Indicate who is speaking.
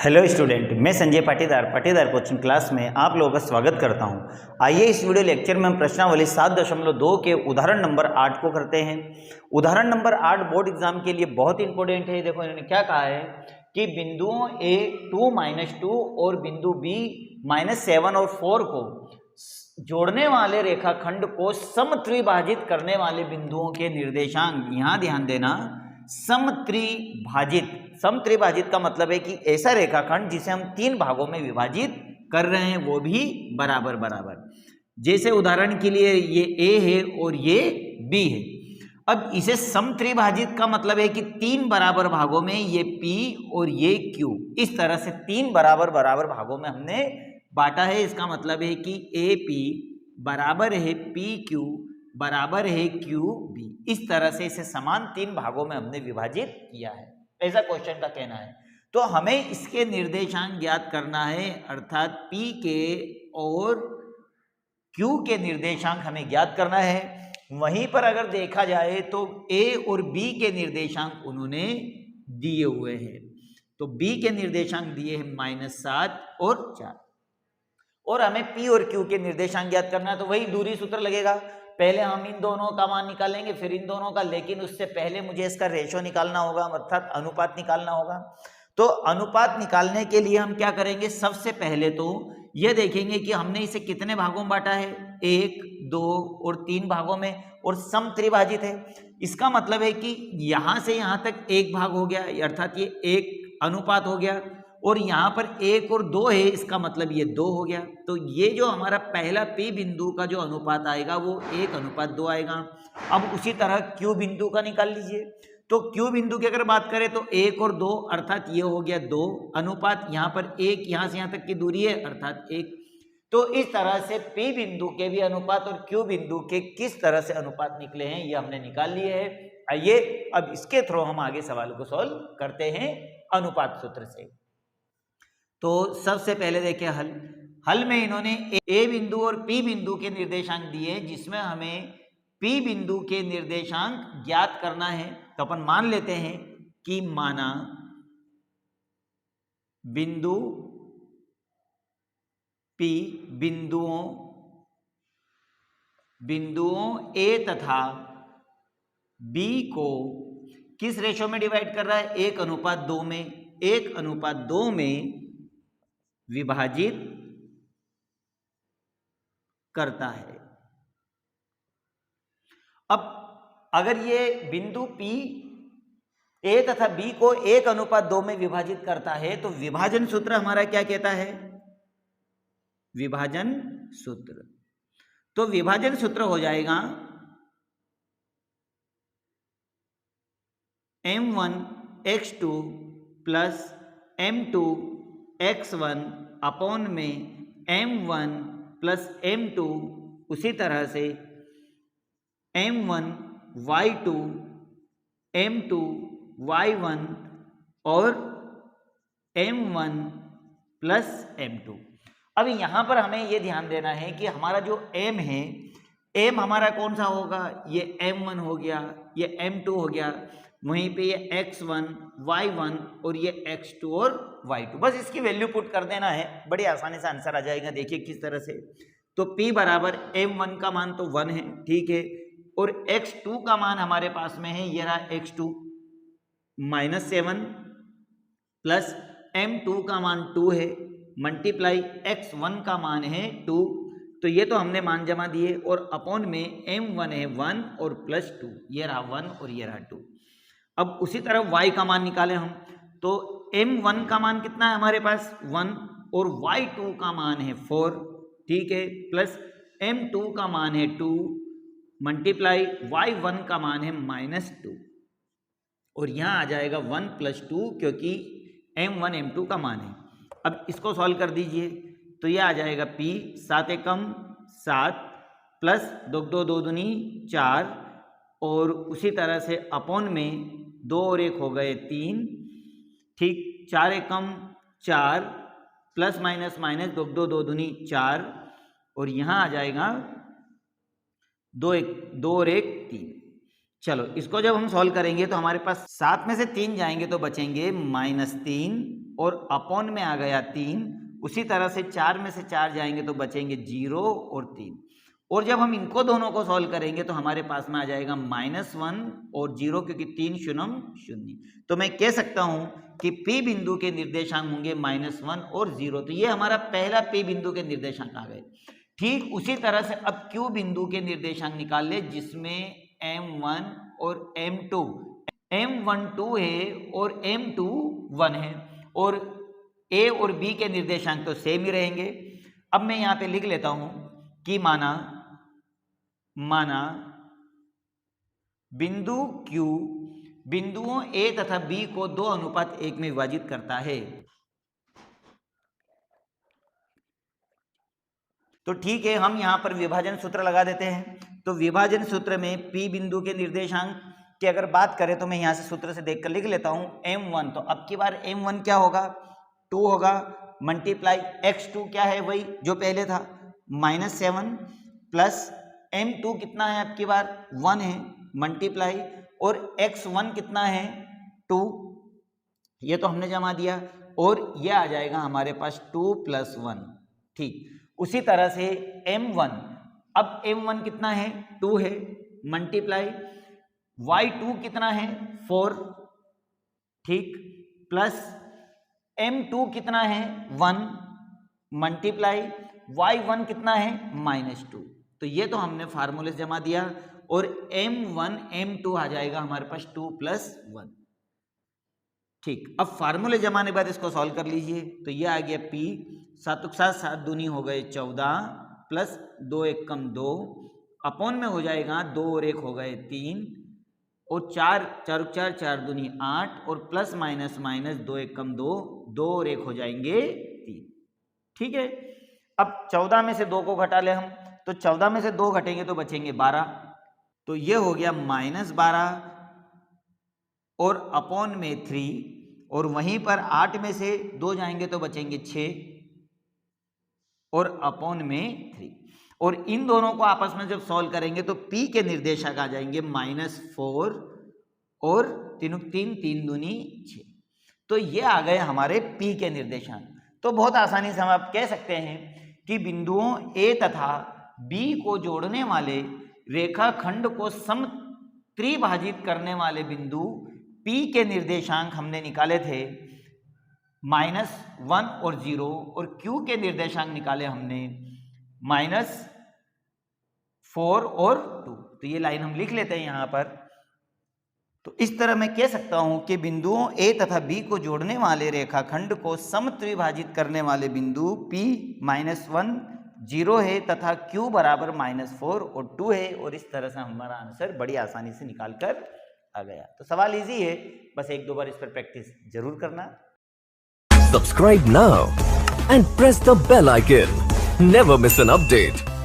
Speaker 1: Hello student, मैं Sanjay Patidar coaching class में आप लोगों का स्वागत करता हूं। आइए इस वीडियो लेक्चर में हम प्रश्नावली 7.2 के उदाहरण नंबर 8 को करते हैं। उदाहरण नंबर 8 बोर्ड एग्जाम के लिए बहुत इंपॉर्टेंट है। देखो इन्होंने क्या कहा है कि बिंदुओं A 2 -2 और बिंदु B -7 और 4 को जोड़ने वाले रेखाखंड को समत्रिभाजित करने वाले बिंदुओं के निर्देशांक, यहाँ ध्यान देना, समत्रिभाजित का मतलब है कि ऐसा रेखाखंड जिसे हम 3 भागों में विभाजित कर रहे हैं, वो भी बराबर बराबर। जैसे उदाहरण के लिए ये A है और ये B है। अब इसे समत्रिभाजित का मतलब है कि 3 बराबर भागों में ये P और ये Q, इस तरह से 3 बराबर बराबर भागों में हमने बांटा है। इसका मतलब है कि AP बराबर है PQ बराबर है QB। इस तरह से इसे समान 3 भागों में हमने विभाजित किया है, ऐसा क्वेश्चन का कहना है। तो हमें इसके निर्देशांक ज्ञात करना है, अर्थात P के और Q के निर्देशांक हमें ज्ञात करना है। वहीं पर अगर देखा जाए तो A और B के निर्देशांक उन्होंने दिए हुए हैं। तो B के निर्देशांक दिए हैं -7 और 4, और हमें P और Q के निर्देशांक ज्ञात करना है। तो वही दूरी सूत्र लगेगा, पहले हम इन दोनों का मान निकालेंगे फिर इन दोनों का, लेकिन उससे पहले मुझे इसका रेशो निकालना होगा, अर्थात अनुपात निकालना होगा। तो अनुपात निकालने के लिए हम क्या करेंगे, सबसे पहले तो ये देखेंगे कि हमने इसे कितने भागों में बांटा है, 1, 2 और 3 भागों में, और समत्रिभाजित है। इसका मतलब है कि यहां से यहां तक 1 भाग हो गया, अर्थात ये 1 अनुपात हो गया, और यहाँ पर 1 और 2 है, इसका मतलब ये 2 हो गया। तो ये जो हमारा पहला P बिंदु का जो अनुपात आएगा वो 1:2 आएगा। अब उसी तरह Q बिंदु का निकाल लीजिए। तो Q बिंदु की अगर बात करें तो 1 और 2, अर्थात ये हो गया 2 अनुपात, यहाँ पर 1 यहाँ से यहाँ तक की दूरी है, अर्थात 1। तो इस तरह से P बिंदु के भी अनुपात और Q बिंदु के किस तरह से अनुपात निकले हैं ये हमने निकाल लिए हैं। आइए अब इसके थ्रू हम आगे सवाल को सॉल्व करते हैं अनुपात सूत्र से। तो सबसे पहले देखिए हल में इन्होंने A बिंदु और P बिंदु के निर्देशांक दिए, जिसमें हमें P बिंदु के निर्देशांक ज्ञात करना है। तो अपन मान लेते हैं कि माना बिंदु P बिंदुओं A तथा B को किस रेशो में डिवाइड कर रहा है, 1:2 में, 1:2 में विभाजित करता है। अब अगर ये बिंदु P A तथा B को 1:2 में विभाजित करता है तो विभाजन सूत्र हमारा क्या कहता है, विभाजन सूत्र। तो विभाजन सूत्र हो जाएगा M1x2 प्लस M2x1 अपॉन में M1 प्लस M2, उसी तरह से M1y2 M2y1 और M1 प्लस M2। अब यहां पर हमें यह ध्यान देना है कि हमारा जो M है, M हमारा कौन सा होगा, ये M1 हो गया, ये M2 हो गया, वहीं पे ये x1 y1 और ये x2 और y2। बस इसकी वैल्यू पुट कर देना है, बड़ी आसानी से आंसर आ जाएगा। देखिए किस तरह से, तो P बराबर M1 का मान तो 1 है, ठीक है, और x2 का मान हमारे पास में है, ये रहा x2 -7 प्लस M2 का मान 2 है, मल्टीप्लाई x1 का मान है 2। तो ये तो हमने मान जमा दिए, और अपॉन में M1 है 1 और प्लस 2, ये रहा 1 और ये रहा 2। अब उसी तरह y का मान निकालें हम, तो M1 का मान कितना है हमारे पास, 1, और y2 का मान है 4, ठीक है, प्लस M2 का मान है 2, मल्टीप्लाई y1 का मान है -2, और यहाँ आ जाएगा 1 + 2, क्योंकि M1 M2 का मान है। अब इसको सॉल्व कर दीजिए, तो ये आ जाएगा P 7 एकम 7 प्लस 2 2 2 दूनी 4, और उसी तरह से अपॉन में 2 और 1 हो गए 3, ठीक, 4 एकम 4 प्लस माइनस माइनस 2 2 2 दूनी 4, और यहाँ आ जाएगा 2 और 1 3। चलो इसको जब हम सॉल्व करेंगे तो हमारे पास 7 में से 3 जाएंगे तो बचेंगे -3 और अपॉन में आ गया 3। उसी तरह से 4 में से 4 जाएंगे तो बचेंगे 0 और 3। और जब हम इनको दोनों को सॉल्व करेंगे तो हमारे पास में आ जाएगा -1 और 0, क्योंकि 3 शून्यम 0। तो मैं कह सकता हूं कि P बिंदु के निर्देशांक होंगे -1 और 0। तो ये हमारा पहला P बिंदु के निर्देशांक आ गए। ठीक उसी तरह से अब Q बिंदु के निर्देशांक निकाल ले, जिसमें M1 और M2, M1 2 है और M2 1 है, और A और B के निर्देशांक तो सेम ही रहेंगे। अब मैं यहां पे लिख लेता हूं कि माना बिंदु Q बिंदुओं A तथा B को 2:1 में विभाजित करता है। तो ठीक है, हम यहां पर विभाजन सूत्र लगा देते हैं। तो विभाजन सूत्र में P बिंदु के निर्देशांक की अगर बात करें तो मैं यहां से सूत्र से देखकर लिख लेता हूं M1। तो अब की बार M1 क्या होगा, 2 होगा, मल्टीप्लाई x2 क्या है, वही जो पहले था, -7 प्लस M2 कितना है, अब की बार 1 है, मल्टीप्लाई, और x1 कितना है, 2, ये तो हमने जमा दिया, और ये आ जाएगा हमारे पास 2 + 1। ठीक उसी तरह से M1, अब M1 कितना है, 2 है, मल्टीप्लाई y2 कितना है, 4, ठीक, प्लस M2 कितना है, 1, मल्टीप्लाई y1 कितना है, -2। तो ये तो हमने फार्मूले से जमा दिया, और M1 M2 आ जाएगा हमारे पास 2 + 1। ठीक, अब फार्मूले जमाने बाद इसको सॉल्व कर लीजिए। तो ये आ गया P, 7 के साथ 7 दूनी हो गए 14, प्लस 2 1 कम 2, अपॉन में हो जाएगा 2 और 1 हो गए 3, और 4 4 4 4 दूनी 8, और प्लस माइनस माइनस 2 1 कम 2, 2 और 1 हो जाएंगे 3। ठीक है, अब 14 में से 2 को घटा ले हम, तो 14 में से 2 घटेंगे तो बचेंगे 12। तो ये हो गया -12 और अपॉन में 3, और वहीं पर 8 में से 2 जाएंगे तो बचेंगे 6 और अपॉन में 3। और इन दोनों को आपस में जब सॉल्व करेंगे तो P के निर्देशांक आ जाएंगे -4 और 3 3 दूनी 6। तो ये आ गए हमारे P के निर्देशांक। तो बहुत आसानी से हम आप कह सकते हैं कि बिंदुओं A तथा B को जोड़ने वाले रेखाखंड को समत्रिभाजित करने वाले बिंदु P के निर्देशांक हमने निकाले थे -1 और 0, और Q के निर्देशांक निकाले हमने -4 और 2। तो ये लाइन हम लिख लेते हैं यहां पर। तो इस तरह मैं कह सकता हूं कि बिंदुओं A तथा B को जोड़ने वाले रेखाखंड को समत्रिभाजित करने वाले बिंदु P -1 0 है तथा Q बराबर -4 और 2 है, और इस तरह से हमारा आंसर बड़ी आसानी से निकाल कर आ गया। तो सवाल इजी है, बस 1-2 बार इस पर प्रैक्टिस जरूर करना।
Speaker 2: Subscribe now and press the bell icon. Never miss an update.